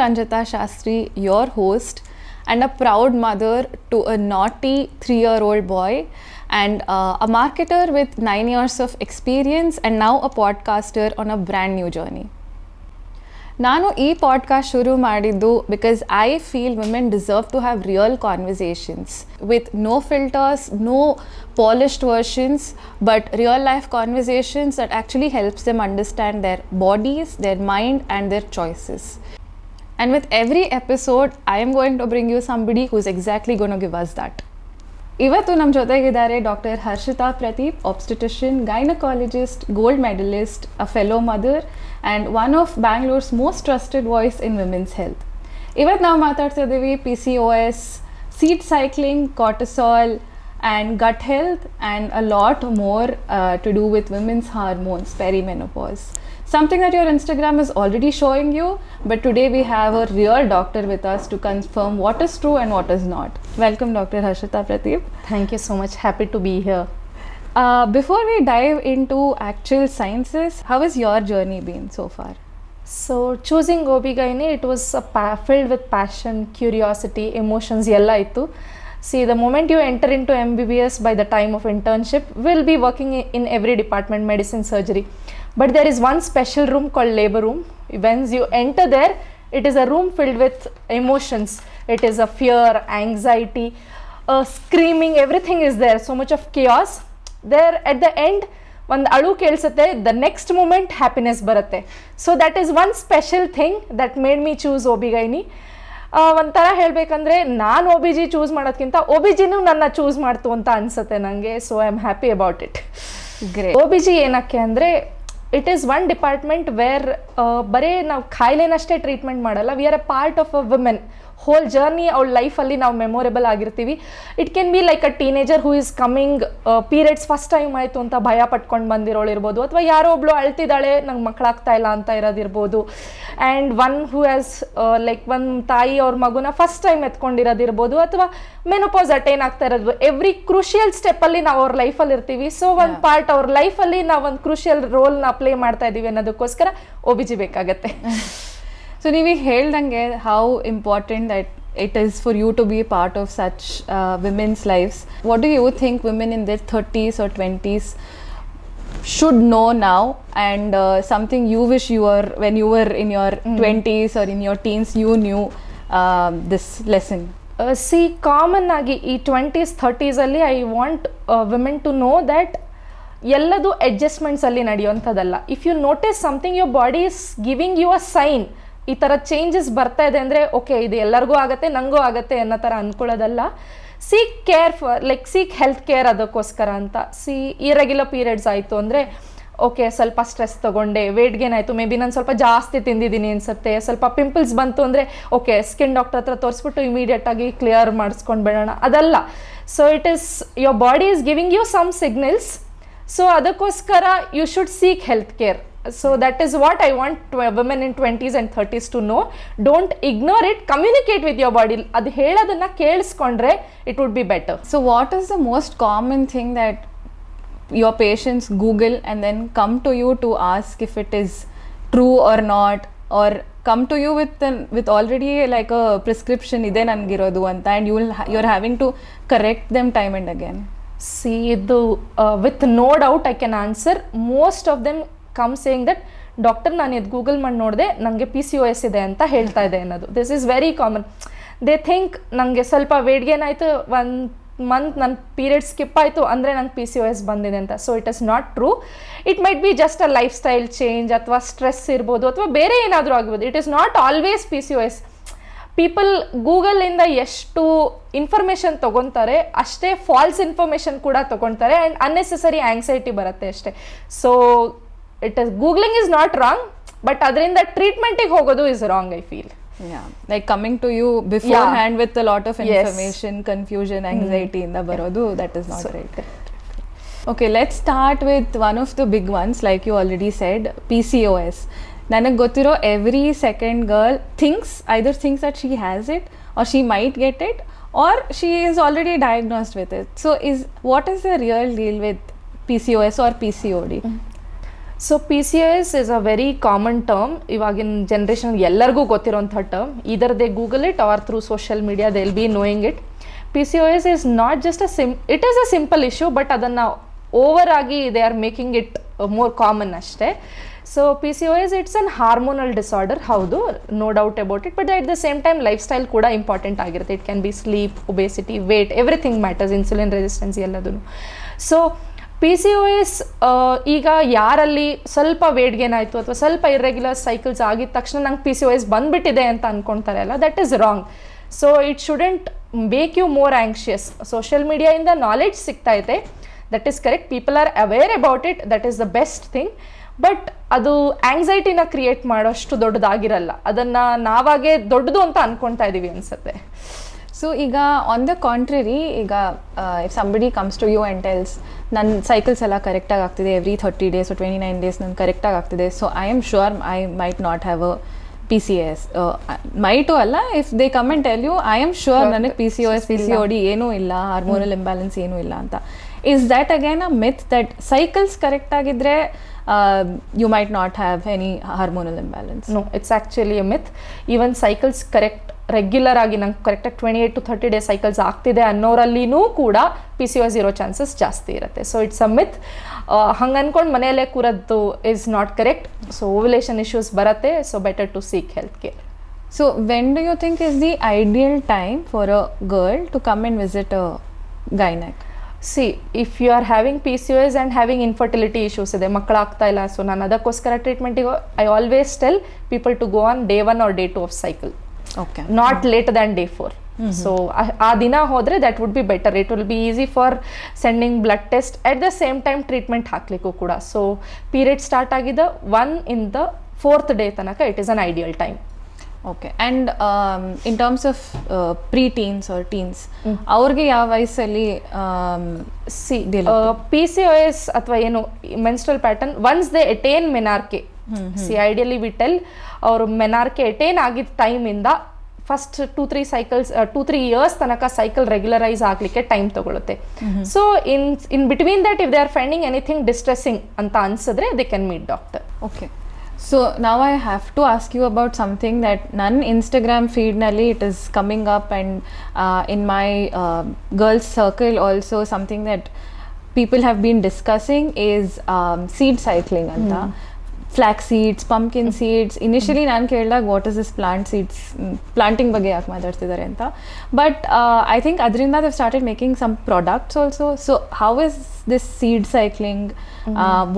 Ranjita Shastri, your host, and a proud mother to a naughty 3-year-old boy, and a marketer with 9 years of experience, and now a podcaster on a brand new journey. ನಾನು ಈ podcast ಶುರು ಮಾಡಿದ್ದು because I feel women deserve to have real conversations with no filters, no polished versions, but real life conversations that actually helps them understand their bodies, their mind and their choices. And with every episode, I am going to bring you somebody who's exactly going to give us that. ಇವತ್ತು ನಮ್ಮ ಜೊತೆಗಿದ್ದಾರೆ doctor Harshita Pradeep, obstetrician, gynecologist, gold medalist, a fellow mother, and one of Bangalore's most trusted voice in women's health. ಇವತ್ತು ನಾವು ಮಾತಾಡ್ತಾ ಇದ್ದೀವಿ PCOS, seed cycling, cortisol, and gut health, and a lot more to do with women's hormones, perimenopause. Something that your Instagram is already showing you, but today we have a real doctor with us to confirm what is true and what is not. Welcome, Dr. Harshita Pradeep. Thank you so much. Happy to be here. Before we dive into actual sciences, how has your journey been so far? So choosing OB-GYN, it was filled with passion, curiosity, emotions, yella ittu. See, the moment you enter into MBBS, by the time of internship, we'll be working in every department, medicine, surgery. But there is one special room called labor room. Once you enter there, it is a room filled with emotions. It is a fear, anxiety, screaming, everything is there. So much of chaos. There at the end, ಒಂದು ಅಳು ಕೇಳಿಸುತ್ತೆ, the next moment happiness ಬರುತ್ತೆ. So that is one special thing that made me choose OB-GYN. ಒಂಥರ ಹೇಳಬೇಕಂದ್ರೆ ನಾನು OBG choose ಮಾಡೋದಕ್ಕಿಂತ OBGನೂ ನನ್ನ choose ಮಾಡ್ತು ಅಂತ ಅನಿಸುತ್ತೆ ನನಗೆ. So I am happy about it. Great. OBG ಏನಕ್ಕೆ ಅಂದರೆ it is one department where ಬರೀ ನಾವು ಕಾಯಿಲೆನಷ್ಟೇ ಟ್ರೀಟ್ಮೆಂಟ್ ಮಾಡಲ್ಲ. We are a part of a women. Whole journey ಅವಳ ಲೈಫಲ್ಲಿ ನಾವು ಮೆಮೊರೇಬಲ್ ಆಗಿರ್ತೀವಿ. It can be like a teenager who is coming, periods first time ಆಯಿತು ಅಂತ ಭಯ ಪಟ್ಕೊಂಡು ಬಂದಿರೋಳು ಇರ್ಬೋದು, ಅಥವಾ ಯಾರೋ ಒಬ್ಳು ಅಳ್ತಿದ್ದಾಳೆ ನಂಗೆ ಮಕ್ಕಳಾಗ್ತಾ ಇಲ್ಲ ಅಂತ ಇರೋದಿರ್ಬೋದು. And one who has like ಒಂದು ತಾಯಿ ಅವ್ರ ಮಗುನ ಫಸ್ಟ್ ಟೈಮ್ ಎತ್ಕೊಂಡಿರೋದಿರ್ಬೋದು, ಅಥವಾ ಮೆನೋಪಾಸ್ ಅಟೈನ್ ಆಗ್ತಾ ಇರೋದು. ಎವ್ರಿ ಕ್ರೂಷಿಯಲ್ ಸ್ಟೆಪ್ಪಲ್ಲಿ ನಾವು ಅವ್ರ ಲೈಫಲ್ಲಿ ಇರ್ತೀವಿ. ಸೊ ಒಂದು ಪಾರ್ಟ್ ಅವ್ರ ಲೈಫಲ್ಲಿ ನಾವು ಒಂದು ಕ್ರೂಷಿಯಲ್ ರೋಲ್ನ ಪ್ಲೇ ಮಾಡ್ತಾ ಇದ್ದೀವಿ ಅನ್ನೋದಕ್ಕೋಸ್ಕರ OBG ಬೇಕಾಗತ್ತೆ. ಸೊ ನೀವೀಗ ಹೇಳ್ದಂಗೆ how important that it is for you to be a part of such women's lives. What do you think women in their 30s or 20s should know now, and something you wish you were when you were in your 20s or in your teens you knew this lesson? See, common ಆಗಿ ಈ 20s 30s ಅಲ್ಲಿ I want women to know that ಎಲ್ಲದು ಅಡ್ಜಸ್ಟ್ಮೆಂಟ್ಸಲ್ಲಿ ನಡೆಯುವಂಥದ್ದಲ್ಲ. If you notice something, your body is giving you a sign, ಈ ಥರ changes ಬರ್ತಾ ಇದೆ ಅಂದರೆ ಓಕೆ ಇದು ಎಲ್ಲರಿಗೂ ಆಗುತ್ತೆ, ನನಗೂ ಆಗುತ್ತೆ ಅನ್ನೋ ಥರ ಅಂದ್ಕೊಳ್ಳೋದಲ್ಲ. Seek care seek health care ಅದಕ್ಕೋಸ್ಕರ ಅಂತ. ಇರೆಗ್ಯುಲರ್ ಪೀರಿಯಡ್ಸ್ ಆಯಿತು ಅಂದರೆ ಓಕೆ ಸ್ವಲ್ಪ ಸ್ಟ್ರೆಸ್ ತೊಗೊಂಡೆ, ವೇಟ್ ಗೇನ್ ಆಯಿತು, ಮೇ ಬಿ ನಾನು ಸ್ವಲ್ಪ ಜಾಸ್ತಿ ತಿಂದಿದ್ದೀನಿ ಅನಿಸುತ್ತೆ, ಸ್ವಲ್ಪ ಪಿಂಪಲ್ಸ್ ಬಂತು ಅಂದರೆ ಓಕೆ ಸ್ಕಿನ್ ಡಾಕ್ಟರ್ ಹತ್ರ ತೋರಿಸ್ಬಿಟ್ಟು ಇಮಿಡಿಯೇಟಾಗಿ ಕ್ಲಿಯರ್ ಮಾಡಿಸ್ಕೊಂಡು ಬಿಡೋಣ, ಅದಲ್ಲ. So it is your body is giving you some signals. ಸೊ ಅದಕ್ಕೋಸ್ಕರ you should seek health care. So that is what I want women in 20s and 30s to know. Don't ignore it, communicate with your body. ಅದು ಹೇಳೋದನ್ನ ಕೇಳಿಸ್ಕೊಂಡ್ರೆ it would be better. So what is the most common thing that your patients Google and then come to you to ask if it is true or not, or come to you with already like a prescription ide nangirodu anta, and you're having to correct them time and again? See, ಇದು with no doubt I can answer. Most of them come saying that doctor ನಾನು ಇದು Google ಮಾಡಿ ನೋಡಿದೆ ನನಗೆ PCOS ಇದೆ ಅಂತ ಹೇಳ್ತಾ ಇದೆ ಅನ್ನೋದು. This is very common. They think ನನಗೆ ಸ್ವಲ್ಪ ವೇಟ್ ಗೇನ್ ಆಯಿತು, 1 ಮಂತ್ ನನ್ನ ಪೀರಿಯಡ್ ಸ್ಕಿಪ್ ಆಯಿತು ಅಂದರೆ ನಂಗೆ PCOS ಬಂದಿದೆ ಅಂತ. So it is not true. It might be just a life style change, ಅಥವಾ ಸ್ಟ್ರೆಸ್ ಇರ್ಬೋದು, ಅಥವಾ ಬೇರೆ ಏನಾದರೂ ಆಗ್ಬೋದು. It is not always PCOS. People ಗೂಗಲಿಂದ ಎಷ್ಟು ಇನ್ಫಾರ್ಮೇಷನ್ ತೊಗೊತಾರೆ ಅಷ್ಟೇ ಫಾಲ್ಸ್ ಇನ್ಫಾರ್ಮೇಷನ್ ಕೂಡ ತೊಗೊತಾರೆ, ಆ್ಯಂಡ್ ಅನ್ನೆಸೆಸರಿ ಆಂಗ್ಸೈಟಿ ಬರುತ್ತೆ ಅಷ್ಟೇ. So it is googling is not wrong, but adrinda treatment ಗೆ ಹೋಗೋದು is wrong, I feel. Yeah, like coming to you beforehand with a lot of information, confusion, anxiety inda barodu, that is not right. Okay, let's start with one of the big ones, like you already said, PCOS. ನನಗೆ ಗೊತ್ತಿರೋ every second girl either thinks that she has it, or she might get it, or she is already diagnosed with it. So what is the real deal with PCOS or PCOD? So PCOS is a very common term. ಇವಾಗಿನ generation ಎಲ್ಲರಿಗೂ ಗೊತ್ತಿರೋಂಥ term. Either they Google it or through social media they will be knowing it. PCOS is not just it is a simple issue, but ಅದನ್ನು over ಆಗಿ they are making it more common ಅಷ್ಟೇ. So PCOS it's an hormonal disorder, ಹೌದು, no doubt about it. But at the same time lifestyle ಕೂಡ important ಆಗಿರುತ್ತೆ. It can be sleep, obesity, weight, everything matters, insulin resistance ಎಲ್ಲದೂ. So PCOS ಈಗ ಯಾರಲ್ಲಿ ಸ್ವಲ್ಪ weight gain ಆಯಿತು ಅಥವಾ ಸ್ವಲ್ಪ ಇರ್ರೆಗ್ಯುಲರ್ ಸೈಕಲ್ಸ್ ಆಗಿದ ತಕ್ಷಣ ನಂಗೆ PCOS ಬಂದ್ಬಿಟ್ಟಿದೆ ಅಂತ ಅಂದ್ಕೊಳ್ತಾರೆ ಅಲ್ಲ, that is wrong. So it shouldn't make you more anxious. Social ಮೀಡಿಯಾಯಿಂದ ನಾಲೆಡ್ಜ್ ಸಿಗ್ತಾ ಇದೆ, that is correct. People are aware about it, that is the best thing. But ಅದು ಆಂಗ್ಸೈಟಿನ ಕ್ರಿಯೇಟ್ ಮಾಡೋಷ್ಟು ದೊಡ್ಡದಾಗಿರಲ್ಲ. ಅದನ್ನು ನಾವಾಗೆ ದೊಡ್ಡದು ಅಂತ ಅಂದ್ಕೊಳ್ತಾ ಇದ್ದೀವಿ ಅನಿಸುತ್ತೆ. ಸೊ ಈಗ ಆನ್ ದ ಕಾಂಟ್ರರಿ, ಈಗ if somebody comes to you and tells ನನ್ನ ಸೈಕಲ್ಸ್ ಎಲ್ಲ ಕರೆಕ್ಟಾಗಿ ಆಗ್ತಿದೆ, ಎವ್ರಿ 30 days or 29 days ನನ್ನ ಕರೆಕ್ಟಾಗಿ ಆಗ್ತಿದೆ, so I am sure I might not have a PCOS. Might ಅಲ್ಲ, if they come and tell you I am sure ನನಗೆ PCOS PCOD ಏನೂ ಇಲ್ಲ, ಹಾರ್ಮೋನಲ್ ಇಂಬ್ಯಾಲೆನ್ಸ್ ಏನೂ ಇಲ್ಲ ಅಂತ. Is that again a myth that cycles correct ಆಗಿದ್ರೆ you might not have any hormonal imbalance? No, it's actually a myth. Even cycles correct regular ಆಗಿ ನಂಗೆ ಕರೆಕ್ಟಾಗಿ 28 to 30 days ಸೈಕಲ್ಸ್ ಆಗ್ತಿದೆ ಅನ್ನೋರಲ್ಲಿನೂ ಕೂಡ PCOS ಇರೋ ಚಾನ್ಸಸ್ ಜಾಸ್ತಿ ಇರುತ್ತೆ. So it's a myth. ಹಂಗೆ ಅಂದ್ಕೊಂಡು ಮನೆಯಲ್ಲೇ ಕೂರದ್ದು is not correct. So ovulation issues ಬರುತ್ತೆ. So better to seek health care. So when do you think is the ideal time for a girl to come and visit a gynec? See if you are having PCOS and having infertility issues ಇದೆ, ಮಕ್ಕಳಾಗ್ತಾ ಇಲ್ಲ, ಸೊ ನಾನು ಅದಕ್ಕೋಸ್ಕರ ಟ್ರೀಟ್ಮೆಂಟಿಗೆ I always tell people to go on day 1 or day 2 of cycle, Okay. Not later than day 4. So ಆ ದಿನ ಹೋದರೆ that would be better. It will be easy for sending blood test, at the same time treatment ಹಾಕ್ಲಿಕ್ಕೂ ಕೂಡ. So period start ಆಗಿದ್ದ 1 in the 4th day ತನಕ it is an ideal time. Okay. And in terms of preteens or teens, ಅವ್ರಿಗೆ ಯಾವ ವಯಸ್ಸಲ್ಲಿ PCOS ಅಥವಾ ಏನು menstrual pattern once they attain menarche, ideally we tell ಅವರು ಮೆನಾರ್ಕೆ ಅಟೇನ್ ಆಗಿದ್ದ ಟೈಮಿಂದ ಫಸ್ಟ್ 2-3 years ತನಕ ಸೈಕಲ್ ರೆಗ್ಯುಲರೈಸ್ ಆಗಲಿಕ್ಕೆ ಟೈಮ್ ತಗೊಳುತ್ತೆ. So in between that if they are finding anything distressing ಅಂತ ಅನ್ಸಿದ್ರೆ they can meet doctor. Okay. So now I have to ask you about something that ನನ್ನ Instagram feed ನಲ್ಲಿ it is coming up, and in my girls circle also something that people have been discussing is seed cycling anta. Flax seeds, pumpkin seeds. Initially ನಾನು ಕೇಳಿದಾಗ what is this plant seeds, planting ಬಗ್ಗೆ ಯಾಕೆ ಮಾತಾಡ್ತಿದ್ದಾರೆ ಅಂತ. But I think ಅದರಿಂದ they started making some products also. So how is this seed cycling,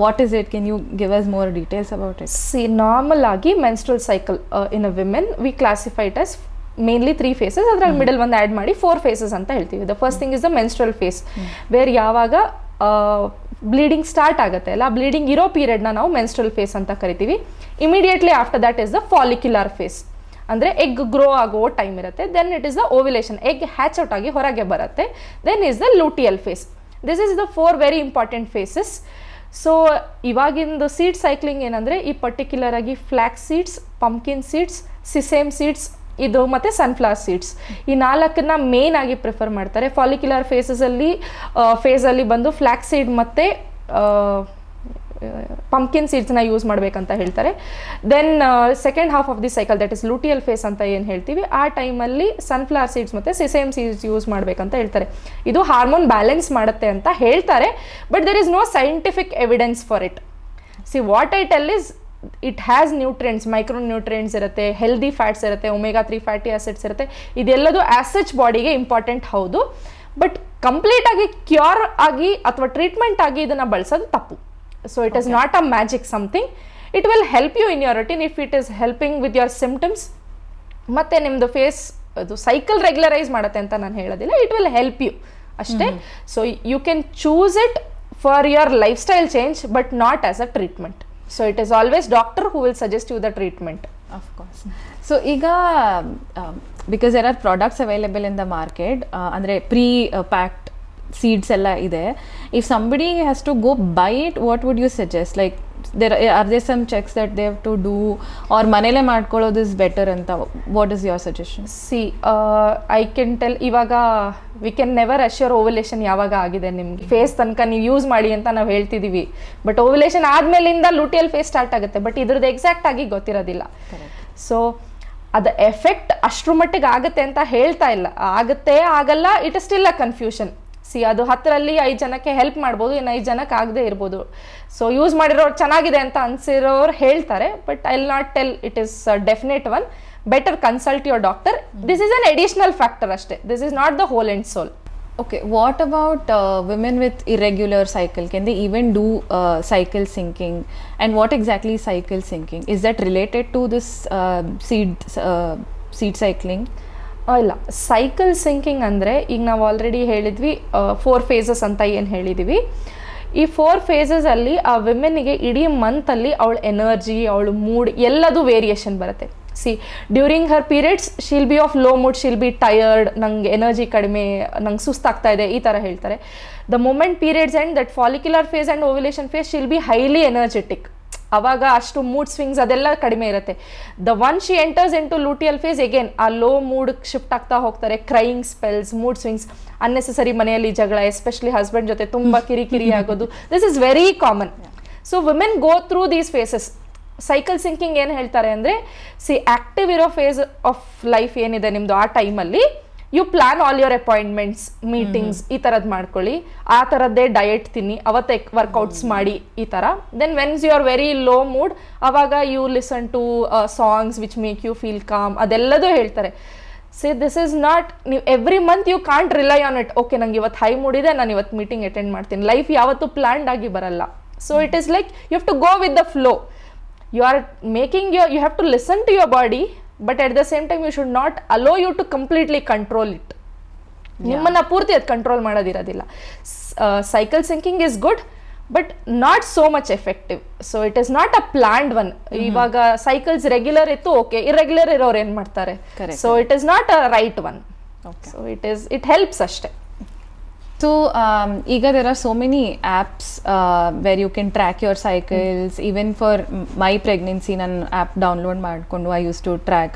what is it? Can you give us more details about it? See normal ಆಗಿ menstrual cycle in a women we classify it as mainly 3 phases. ಅದ್ರಲ್ಲಿ middle ಒಂದು add ಮಾಡಿ 4 phases ಅಂತ ಹೇಳ್ತೀವಿ. The first thing is the menstrual face, wear ಯಾವಾಗ bleeding start ಆಗುತ್ತೆ ಅಲ್ಲ, bleeding ಇರೋ ಪೀರಿಯಡ್ನ ನಾವು ಮೆನ್ಸ್ಟ್ರಲ್ ಫೇಸ್ ಅಂತ ಕರಿತೀವಿ. Immediately after that is the follicular phase, ಅಂದರೆ ಎಗ್ ಗ್ರೋ ಆಗೋ ಟೈಮ್ ಇರುತ್ತೆ. Then it is the ovulation, egg hatch out ಆಗಿ ಹೊರಗೆ ಬರುತ್ತೆ. Then is the luteal phase. This is the 4 very important phases. So ಇವಾಗಿಂದು seed cycling ಏನಂದರೆ ಈ particular ಆಗಿ flax seeds, pumpkin seeds, sesame seeds ಇದು ಮತ್ತು ಸನ್ಫ್ಲವರ್ ಸೀಡ್ಸ್, ಈ 4ನ್ನ ಮೇನ್ ಆಗಿ ಪ್ರಿಫರ್ ಮಾಡ್ತಾರೆ. ಫಾಲಿಕ್ಯುಲರ್ ಫೇಸಲ್ಲಿ ಬಂದು ಫ್ಲ್ಯಾಕ್ಸ್ ಸೀಡ್ ಮತ್ತು ಪಂಪ್ಕಿನ್ ಸೀಡ್ಸ್ನ ಯೂಸ್ ಮಾಡಬೇಕಂತ ಹೇಳ್ತಾರೆ. Then second half of the cycle, that is luteal phase ಅಂತ ಏನು ಹೇಳ್ತೀವಿ, ಆ ಟೈಮಲ್ಲಿ ಸನ್ಫ್ಲವರ್ ಸೀಡ್ಸ್ ಮತ್ತು ಸಿಸೇಮ್ ಸೀಡ್ಸ್ ಯೂಸ್ ಮಾಡಬೇಕಂತ ಹೇಳ್ತಾರೆ. ಇದು ಹಾರ್ಮೋನ್ ಬ್ಯಾಲೆನ್ಸ್ ಮಾಡುತ್ತೆ ಅಂತ ಹೇಳ್ತಾರೆ, but there is no scientific evidence for it. See what I tell is it has nutrients, micro nutrients ಇರುತ್ತೆ, ಹೆಲ್ದಿ ಫ್ಯಾಟ್ಸ್ ಇರುತ್ತೆ, ಒಮೆಗಾ 3 ಫ್ಯಾಟಿ ಆಸಿಡ್ಸ್ ಇರುತ್ತೆ. ಇದೆಲ್ಲದು ಆಸ್ ಸಚ್ ಬಾಡಿಗೆ ಇಂಪಾರ್ಟೆಂಟ್ ಹೌದು, ಬಟ್ ಕಂಪ್ಲೀಟ್ ಆಗಿ ಕ್ಯೂರ್ ಆಗಿ ಅಥವಾ ಟ್ರೀಟ್ಮೆಂಟ್ ಆಗಿ ಇದನ್ನು ಬಳಸೋದು ತಪ್ಪು. So it is not a magic something. It will help you in your routine if it is helping with your symptoms. ಮತ್ತು ನಿಮ್ಮದು ಫೇಸ್ ಅದು ಸೈಕಲ್ ರೆಗ್ಯುಲರೈಸ್ ಮಾಡುತ್ತೆ ಅಂತ ನಾನು ಹೇಳೋದಿಲ್ಲ, ಇಟ್ ವಿಲ್ ಹೆಲ್ಪ್ ಯು ಅಷ್ಟೇ. So you can choose it for your life style change, but not as a treatment. So it is always doctor who will suggest you the treatment. Of course. So ಈಗ because there are products available in the market, ಅಂದರೆ pre-packed seeds ಎಲ್ಲ ಇದೆ. If somebody has to go buy it, what would you suggest? Like are they some checks that they have to do or ಮನೇಲೆ ಮಾಡ್ಕೊಳ್ಳೋದು is better ಅಂತ? What is your suggestion? See I can tell, ಇವಾಗ we can never assure ovulation ಯಾವಾಗ ಆಗಿದೆ ನಿಮ್ಗೆ. Face ತನಕ ನೀವು use ಮಾಡಿ ಅಂತ ನಾವು ಹೇಳ್ತಿದ್ದೀವಿ, ಬಟ್ ಓವ್ಯುಲೇಷನ್ ಆದಮೇಲಿಂದ ಲೂಟಿಯಲ್ ಫೇಸ್ ಸ್ಟಾರ್ಟ್ ಆಗುತ್ತೆ, ಬಟ್ ಇದ್ರದ್ದು ಎಕ್ಸಾಕ್ಟ್ ಆಗಿ ಗೊತ್ತಿರೋದಿಲ್ಲ. ಸೊ ಅದು ಎಫೆಕ್ಟ್ ಅಷ್ಟ್ರ ಮಟ್ಟಿಗೆ ಆಗುತ್ತೆ ಅಂತ ಹೇಳ್ತಾ ಇಲ್ಲ, ಆಗುತ್ತೆ ಆಗಲ್ಲ, it is still a confusion. C ಅದು 10ರಲ್ಲಿ 5 ಜನಕ್ಕೆ ಹೆಲ್ಪ್ ಮಾಡ್ಬೋದು, ಇನ್ನು 5 ಜನಕ್ಕೆ ಆಗದೆ ಇರ್ಬೋದು. ಸೊ ಯೂಸ್ ಮಾಡಿರೋರು ಚೆನ್ನಾಗಿದೆ ಅಂತ ಅನ್ಸಿರೋರು ಹೇಳ್ತಾರೆ, but I will not tell it is definite one. Better consult your doctor. This is an additional factor ಅಷ್ಟೇ, this is not the whole and sole. Okay, what about women with irregular cycle? Can they even do cycle syncing? And what exactly is cycle syncing? Is that related to this seed cycling? ಇಲ್ಲ, cycle sinking ಅಂದರೆ ಈಗ ನಾವು already ಹೇಳಿದ್ವಿ 4 phases ಅಂತ ಏನು ಹೇಳಿದ್ದೀವಿ. ಈ 4 phases ಆ ವಿಮೆನ್ನಿಗೆ ಇಡೀ ಮಂತಲ್ಲಿ ಅವಳ ಎನರ್ಜಿ, ಅವಳ ಮೂಡ್ ಎಲ್ಲದೂ ವೇರಿಯೇಷನ್ ಬರುತ್ತೆ. See during her periods she'll be of low mood, she'll be tired, ನಂಗೆ ಎನರ್ಜಿ ಕಡಿಮೆ, ನಂಗೆ ಸುಸ್ತಾಗ್ತಾ ಇದೆ, ಈ ಥರ ಹೇಳ್ತಾರೆ. The moment periods and that follicular phase and ovulation phase she'll be highly energetic. ಅವಾಗ ಅಷ್ಟು ಮೂಡ್ ಸ್ವಿಂಗ್ಸ್ ಅದೆಲ್ಲ ಕಡಿಮೆ ಇರುತ್ತೆ. The one she enters into luteal phase again ಆ ಲೋ ಮೂಡ್ ಶಿಫ್ಟ್ ಆಗ್ತಾ ಹೋಗ್ತಾರೆ. Crying spells, mood swings, unnecessary ಮನೆಯಲ್ಲಿ ಜಗಳ, ಎಸ್ಪೆಷಲಿ ಹಸ್ಬೆಂಡ್ ಜೊತೆ ತುಂಬ ಕಿರಿಕಿರಿ ಆಗೋದು, this is very common. So women go through these phases. Cycle syncing ಏನು ಹೇಳ್ತಾರೆ ಅಂದರೆ, ಸಿ ಆಕ್ಟಿವ್ ಇರೋ ಫೇಸ್ ಆಫ್ ಲೈಫ್ ಏನಿದೆ ನಿಮ್ಮದು, ಆ ಟೈಮಲ್ಲಿ you plan all your appointments, meetings, ಈ ಥರದ್ದು ಮಾಡ್ಕೊಳ್ಳಿ. ಆ ಥರದ್ದೇ ಡಯಟ್ ತಿನ್ನಿ, ಅವತ್ತೇ ವರ್ಕೌಟ್ಸ್ ಮಾಡಿ, ಈ ಥರ. Then once you are very low mood, ಅವಾಗ you listen to songs which make you feel calm, ಅದೆಲ್ಲದೂ ಹೇಳ್ತಾರೆ. ಸಿ ದಿಸ್ ಇಸ್ ನಾಟ್, ನೀವು every month you can't rely on it. Okay, ನಂಗೆ ಇವತ್ತು ಹೈ ಮೂಡ್ ಇದೆ, ನಾನು ಇವತ್ತು ಮೀಟಿಂಗ್ ಅಟೆಂಡ್ ಮಾಡ್ತೀನಿ. ಲೈಫ್ ಯಾವತ್ತೂ ಪ್ಲಾನ್ಡ್ ಆಗಿ ಬರಲ್ಲ. So it is like you have to go with the flow. You are making you have to listen to your body, but at the same time you should not allow you to completely control it. ನಿಮ್ಮನ್ನ ಪೂರ್ತಿ ಅದು control ಮಾಡೋದಿರೋದಿಲ್ಲ. Cycle syncing is good, but not so much effective. So it is not a planned one. ಇವಾಗ cycles regular ಇತ್ತು, okay, irregular ಇರೋರು ಏನು ಮಾಡ್ತಾರೆ? So it is not a right one. So it helps ಅಷ್ಟೇ. So, Iga, there are so many apps where you can track your cycles. Even for my pregnancy, an app download madkondu I used to track